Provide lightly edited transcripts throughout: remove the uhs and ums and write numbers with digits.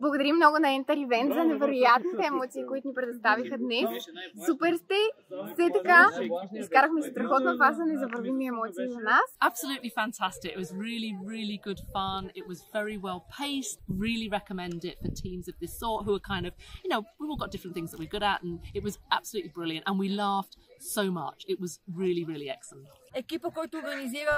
Благодарим много на Enter Event за невероятните емоции, които ни предоставиха днес. Супер сте! Все така, изкарахме страхотна фаза, незабравими емоции за нас. Absolutely fantastic. It was really, really good fun. It was very well paced. Really recommend it for teams of this sort who are kind of, you know, we've all got different things that we're good at, and it was absolutely brilliant. And we laughed so much. It was really, really excellent. Екипа, който организира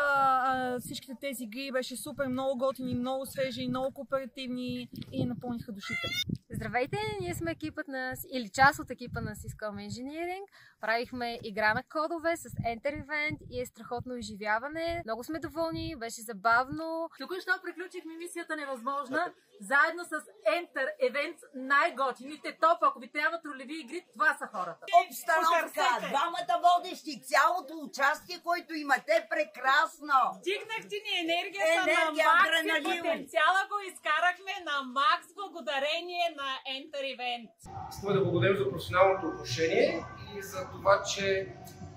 всичките тези игри, беше супер, много готини, много свежи, много кооперативни и напълниха душите. Здравейте, ние сме екипът или част от екипа на Syscom Engineering. Правихме игра на кодове с Enter Event и е страхотно изживяване. Много сме доволни, беше забавно. Току-що приключихме мисията невъзможна, заедно с Enter Event, най-готините топ. Ако ви трябват ролеви игри, това са хората. Обстановка, двамата водещи, цялото участие, което имате, прекрасно. Дигнахте ни енергията на макс и потенциала го изкарахме на макс благодарение на Enter Event. Искаме да благодарим за професионалното отношение и за това, че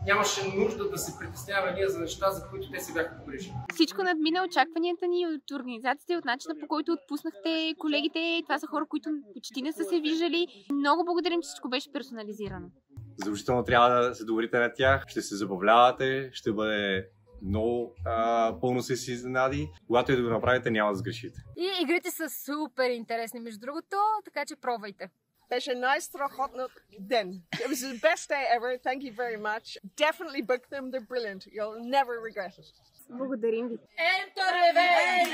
нямаше нужда да се притесняваме ние за неща, за които те се бяха погрижили. Всичко надмина очакванията ни от организацията и от начина, по който отпуснахте колегите. Това са хора, които почти не са се виждали. Много благодарим, че всичко беше персонализирано. Задължително трябва да се доверите на тях, ще се забавлявате, ще бъде много пълно с изненади. Когато и да го направите, няма да сгрешите. И игрите са супер интересни, между другото, така че пробвайте. Беше най-страхотно ден. It was the best day ever. Thank you very much. Definitely book them. They're brilliant. You'll never regret it. Благодарим ви. Enter Event!